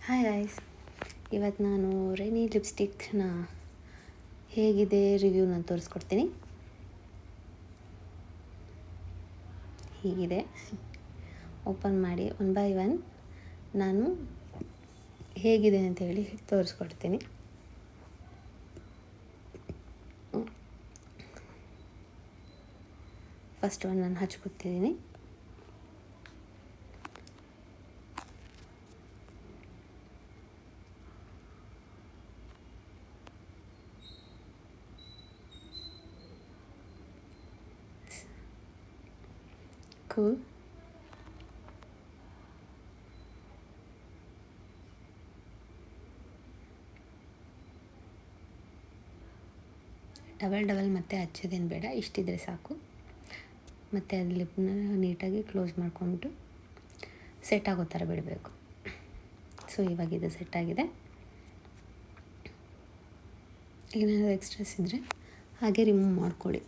Hi guys, ಇವತ್ತು ನಾನು rainy ಲಿಪ್ಸ್ಟಿಕ್ನ ಹೇಗಿದೆ ರಿವ್ಯೂನ ತೋರಿಸ್ಕೊಡ್ತೀನಿ. ಹೀಗಿದೆ, ಓಪನ್ ಮಾಡಿ ಒನ್ ಬೈ ಒನ್ ನಾನು ಹೇಗಿದೆ ಅಂತ ಹೇಳಿ ತೋರಿಸ್ಕೊಡ್ತೀನಿ. ಫಸ್ಟ್ ಒನ್ ನಾನು ಹಚ್ಕೊತಿದ್ದೀನಿ. ಕೂಲ್. ಡಬಲ್ ಮತ್ತೆ ಹಚ್ಚೋದೇನು ಬೇಡ, ಇಷ್ಟಿದ್ರೆ ಸಾಕು. ಮತ್ತು ಅದು ಲಿಪ್ನ ನೀಟಾಗಿ ಕ್ಲೋಸ್ ಮಾಡ್ಕೊಂಬಿಟ್ಟು ಸೆಟ್ ಆಗೋ ಥರ ಬಿಡಬೇಕು. ಸೊ ಇವಾಗ ಇದು ಸೆಟ್ ಆಗಿದೆ. ಏನಾದರೂ ಎಕ್ಸ್ಟ್ರಾಸ್ ಇದ್ದರೆ ಹಾಗೆ ರಿಮೂವ್ ಮಾಡ್ಕೊಳ್ಳಿ.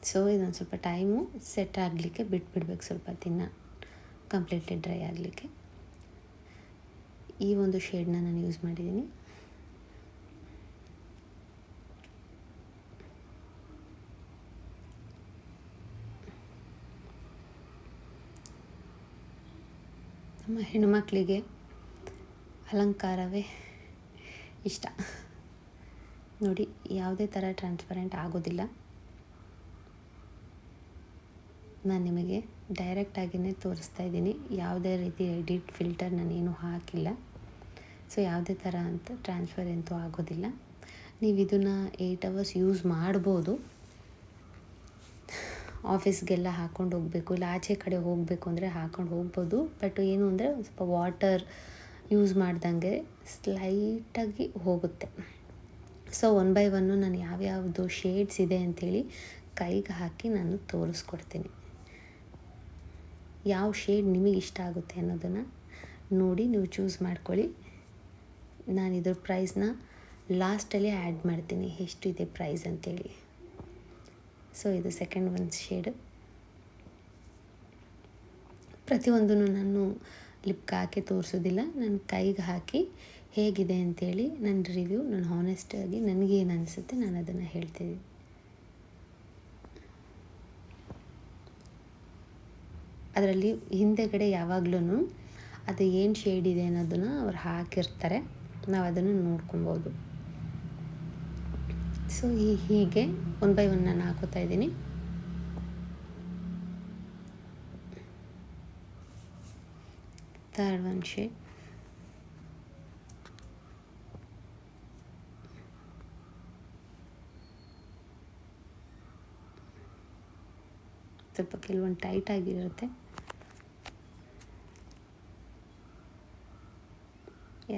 ಸೊ ಇದೊಂದು ಸ್ವಲ್ಪ ಟೈಮು ಸೆಟ್ ಆಗಲಿಕ್ಕೆ ಬಿಟ್ಬಿಡ್ಬೇಕು, ಸ್ವಲ್ಪ ದಿನ ಕಂಪ್ಲೀಟ್ಲಿ ಡ್ರೈ ಆಗಲಿಕ್ಕೆ. ಈ ಒಂದು ಶೇಡ್ನ ನಾನು ಯೂಸ್ ಮಾಡಿದ್ದೀನಿ. ನಮ್ಮ ಹೆಣ್ಣುಮಕ್ಕಳಿಗೆ ಅಲಂಕಾರವೇ ಇಷ್ಟ ನೋಡಿ. ಯಾವುದೇ ಥರ ಟ್ರಾನ್ಸ್ಪರೆಂಟ್ ಆಗೋದಿಲ್ಲ. ನಾನು ನಿಮಗೆ ಡೈರೆಕ್ಟಾಗಿಯೇ ತೋರಿಸ್ತಾ ಇದ್ದೀನಿ, ಯಾವುದೇ ರೀತಿ ಎಡಿಟ್ ಫಿಲ್ಟರ್ ನಾನೇನು ಹಾಕಿಲ್ಲ. ಸೊ ಯಾವುದೇ ಥರ ಅಂತ ಟ್ರಾನ್ಸ್ಫರ್ ಅಂತೂ ಆಗೋದಿಲ್ಲ. ನೀವು ಇದನ್ನು 8 hours ಯೂಸ್ ಮಾಡ್ಬೋದು. ಆಫೀಸ್ಗೆಲ್ಲ ಹಾಕ್ಕೊಂಡು ಹೋಗಬೇಕು, ಇಲ್ಲ ಆಚೆ ಕಡೆ ಹೋಗಬೇಕು ಅಂದರೆ ಹಾಕ್ಕೊಂಡು ಹೋಗ್ಬೋದು. ಬಟ್ ಏನು ಅಂದರೆ ಒಂದು ಸ್ವಲ್ಪ ವಾಟರ್ ಯೂಸ್ ಮಾಡ್ದಂಗೆ ಸ್ಲೈಟಾಗಿ ಹೋಗುತ್ತೆ. ಸೊ ಒನ್ ಬೈ ಒನ್ನು ನಾನು ಯಾವ್ಯಾವುದು ಶೇಡ್ಸ್ ಇದೆ ಅಂಥೇಳಿ ಕೈಗೆ ಹಾಕಿ ನಾನು ತೋರಿಸ್ಕೊಡ್ತೀನಿ. ಯಾವ ಶೇಡ್ ನಿಮಗೆ ಇಷ್ಟ ಆಗುತ್ತೆ ಅನ್ನೋದನ್ನು ನೋಡಿ ನೀವು ಚೂಸ್ ಮಾಡ್ಕೊಳ್ಳಿ. ನಾನು ಇದ್ರ ಪ್ರೈಸ್ನ ಲಾಸ್ಟಲ್ಲಿ ಆ್ಯಡ್ ಮಾಡ್ತೀನಿ, ಎಷ್ಟಿದೆ ಪ್ರೈಸ್ ಅಂತೇಳಿ. ಸೊ ಇದು ಸೆಕೆಂಡ್ ಒನ್ ಶೇಡ್. ಪ್ರತಿಯೊಂದನ್ನು ನಾನು ಲಿಪ್ಗೆ ಹಾಕಿ ತೋರಿಸೋದಿಲ್ಲ, ನಾನು ಕೈಗೆ ಹಾಕಿ ಹೇಗಿದೆ ಅಂಥೇಳಿ ನನ್ನ ರಿವ್ಯೂ, ನಾನು ಹಾನೆಸ್ಟಾಗಿ ನನಗೇನು ಅನಿಸುತ್ತೆ ನಾನು ಅದನ್ನು ಹೇಳ್ತೀನಿ. ಅದರಲ್ಲಿ ಹಿಂದೆಗಡೆ ಯಾವಾಗಲೂ ಅದು ಏನು ಶೇಡ್ ಇದೆ ಅನ್ನೋದನ್ನು ಅವ್ರು ಹಾಕಿರ್ತಾರೆ, ನಾವು ಅದನ್ನು ನೋಡ್ಕೊಬೋದು. ಸೊ ಹೀಗೆ ಒನ್ ಬೈ ಒನ್ ನಾನು ಹಾಕೋತಾ ಇದ್ದೀನಿ. Third one shade. ಸ್ವಲ್ಪ ಕೆಲವೊಂದು ಟೈಟ್ ಆಗಿರುತ್ತೆ.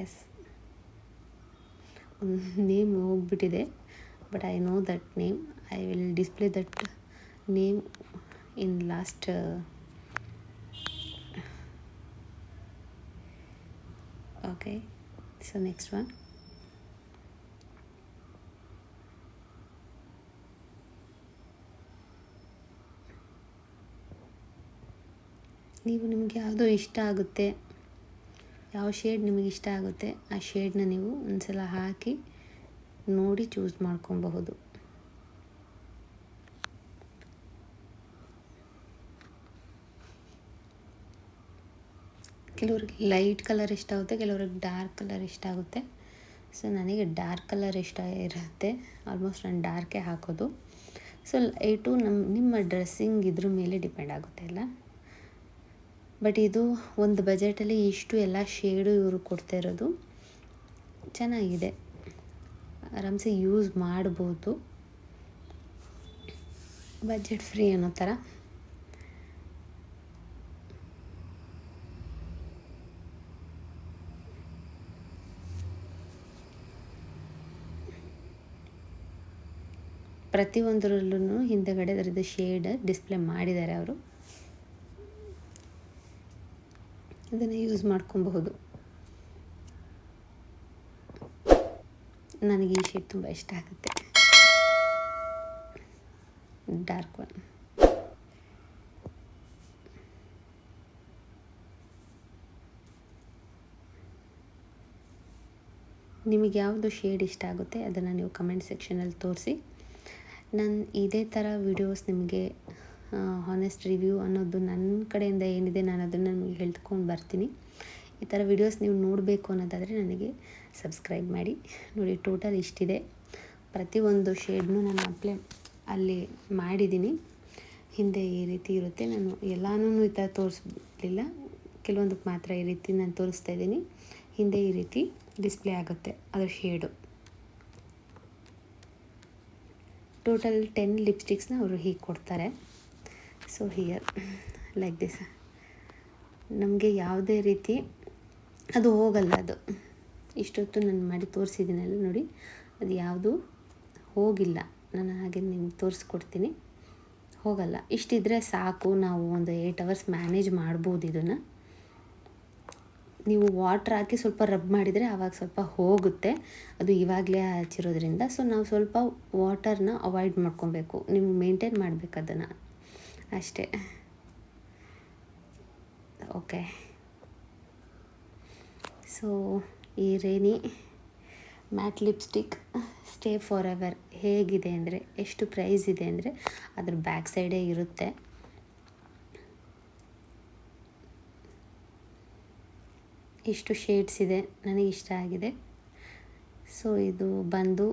ಎಸ್, ನೇಮ್ ಹೋಗ್ಬಿಟ್ಟಿದೆ, but I know that name. I will display that name in last. Okay, so next one. ನೀವು ನಿಮಗೆ ಯಾವುದು ಇಷ್ಟ ಆಗುತ್ತೆ, ಯಾವ ಶೇಡ್ ನಿಮಗೆ ಇಷ್ಟ ಆಗುತ್ತೆ ಆ ಶೇಡ್ನ ನೀವು ಒಂದ್ಸಲ ಹಾಕಿ ನೋಡಿ ಚೂಸ್ ಮಾಡ್ಕೊಬಹುದು. ಕೆಲವ್ರಿಗೆ ಲೈಟ್ ಕಲರ್ ಇಷ್ಟ ಆಗುತ್ತೆ, ಕೆಲವ್ರಿಗೆ ಡಾರ್ಕ್ ಕಲರ್ ಇಷ್ಟ ಆಗುತ್ತೆ. ಸೊ ನನಗೆ ಡಾರ್ಕ್ ಕಲರ್ ಇಷ್ಟ ಇರುತ್ತೆ, ಆಲ್ಮೋಸ್ಟ್ ನಾನು ಡಾರ್ಕೇ ಹಾಕೋದು. ಸೊ ಲೈಟು ನಿಮ್ಮ ಡ್ರೆಸ್ಸಿಂಗ್ ಇದ್ರ ಮೇಲೆ ಡಿಪೆಂಡ್ ಆಗುತ್ತೆ ಅಲ್ಲ. ಬಟ್ ಇದು ಒಂದು ಬಜೆಟಲ್ಲಿ ಇಷ್ಟು ಎಲ್ಲ ಶೇಡು ಇವರು ಕೊಡ್ತಾ ಇರೋದು ಚೆನ್ನಾಗಿದೆ, ಆರಾಮ್ಸೆ ಯೂಸ್ ಮಾಡ್ಬೋದು, ಬಜೆಟ್ ಫ್ರೀ ಅನ್ನೋ ಥರ. ಪ್ರತಿಯೊಂದರಲ್ಲೂ ಹಿಂದೆಗಡೆ ಅದರದ್ದು ಶೇಡ್ ಡಿಸ್ಪ್ಲೇ ಮಾಡಿದ್ದಾರೆ ಅವರು, ಇದನ್ನು ಯೂಸ್ ಮಾಡ್ಕೊಬಹುದು. ನನಗೆ ಈ ಶೇಡ್ ತುಂಬ ಇಷ್ಟ ಆಗುತ್ತೆ, ಡಾರ್ಕ್ ಒನ್. ನಿಮಗೆ ಯಾವುದು ಶೇಡ್ ಇಷ್ಟ ಆಗುತ್ತೆ ಅದನ್ನು ನೀವು ಕಮೆಂಟ್ ಸೆಕ್ಷನಲ್ಲಿ ತೋರಿಸಿ. ನಾನು ಇದೇ ಥರ ವಿಡಿಯೋಸ್ ನಿಮಗೆ ಹಾನೆಸ್ಟ್ ರಿವ್ಯೂ ಅನ್ನೋದು ನನ್ನ ಕಡೆಯಿಂದ ಏನಿದೆ ನಾನು ಅದನ್ನು ನಿಮಗೆ ಹೇಳ್ಕೊಂಡು ಬರ್ತೀನಿ. ಈ ಥರ ವಿಡಿಯೋಸ್ ನೀವು ನೋಡಬೇಕು ಅನ್ನೋದಾದರೆ ನನಗೆ ಸಬ್ಸ್ಕ್ರೈಬ್ ಮಾಡಿ. ನೋಡಿ ಟೋಟಲ್ ಇಷ್ಟಿದೆ. ಪ್ರತಿಯೊಂದು ಶೇಡ್ನೂ ನಾನು ಅಲ್ಲಿ ಮಾಡಿದ್ದೀನಿ. ಹಿಂದೆ ಈ ರೀತಿ ಇರುತ್ತೆ. ನಾನು ಎಲ್ಲನೂ ಈ ಥರ ತೋರಿಸಲಿಲ್ಲ, ಕೆಲವೊಂದಕ್ಕೆ ಮಾತ್ರ ಈ ರೀತಿ ನಾನು ತೋರಿಸ್ತಾ ಇದ್ದೀನಿ. ಹಿಂದೆ ಈ ರೀತಿ ಡಿಸ್ಪ್ಲೇ ಆಗುತ್ತೆ ಅದರ ಶೇಡು. ಟೋಟಲ್ 10 ಲಿಪ್ಸ್ಟಿಕ್ಸ್ನ ಅವರು ಹೀಗೆ ಕೊಡ್ತಾರೆ. So here like this. ನಮಗೆ ಯಾವುದೇ ರೀತಿ ಅದು ಹೋಗಲ್ಲ. ಅದು ಇಷ್ಟೊತ್ತು ನಾನು ಮಾಡಿ ತೋರಿಸಿದ್ದೀನಲ್ಲ ನೋಡಿ, ಅದು ಯಾವುದು ಹೋಗಿಲ್ಲ. ನಾನು ಹಾಗೆ ನಿಮ್ಗೆ ತೋರಿಸ್ಕೊಡ್ತೀನಿ. ಹೋಗಲ್ಲ. ಇಷ್ಟಿದ್ರೆ ಸಾಕು. ನಾವು ಒಂದು 8 ಅವರ್ಸ್ ಮ್ಯಾನೇಜ್ ಮಾಡ್ಬೋದು ಇದನ್ನು. ನೀವು ವಾಟ್ರ್ ಹಾಕಿ ಸ್ವಲ್ಪ ರಬ್ ಮಾಡಿದರೆ ಆವಾಗ ಸ್ವಲ್ಪ ಹೋಗುತ್ತೆ. ಅದು ಇವಾಗಲೇ ಹಚ್ಚಿರೋದ್ರಿಂದ. ಸೊ ನಾವು ಸ್ವಲ್ಪ ವಾಟರ್ನ ಅವಾಯ್ಡ್ ಮಾಡ್ಕೊಬೇಕು. ನೀವು ಮೇಂಟೈನ್ ಮಾಡಬೇಕು ಅದನ್ನು ಅಷ್ಟೇ. ಓಕೆ. ಸೊ ಈ rainy mat lipstick stay for ever ಹೇಗಿದೆ ಅಂದರೆ, ಎಷ್ಟು ಪ್ರೈಸ್ ಇದೆ ಅಂದರೆ ಅದ್ರ ಬ್ಯಾಕ್ ಸೈಡೇ ಇರುತ್ತೆ. ಇಷ್ಟು ಶೇಡ್ಸ್ ಇದೆ. ನನಗೆ ಇಷ್ಟ ಆಗಿದೆ. ಸೊ ಇದು ಬಂದು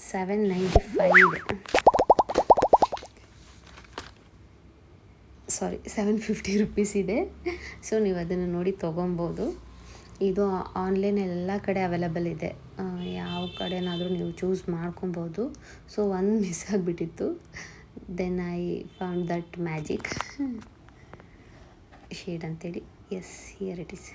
750 ರುಪೀಸ್ ಇದೆ. ಸೊ ನೀವು ಅದನ್ನು ನೋಡಿ ತೊಗೊಬೋದು. ಇದು ಆನ್ಲೈನ್ ಎಲ್ಲ ಕಡೆ ಅವೈಲಬಲ್ ಇದೆ. ಯಾವ ಕಡೆನಾದರೂ ನೀವು ಚೂಸ್ ಮಾಡ್ಕೊಬೋದು. ಸೊ ಒಂದು ಮಿಸ್ ಆಗಿಬಿಟ್ಟಿತ್ತು. Then I found that magic shade ಅಂತೇಳಿ. Yes, here it is.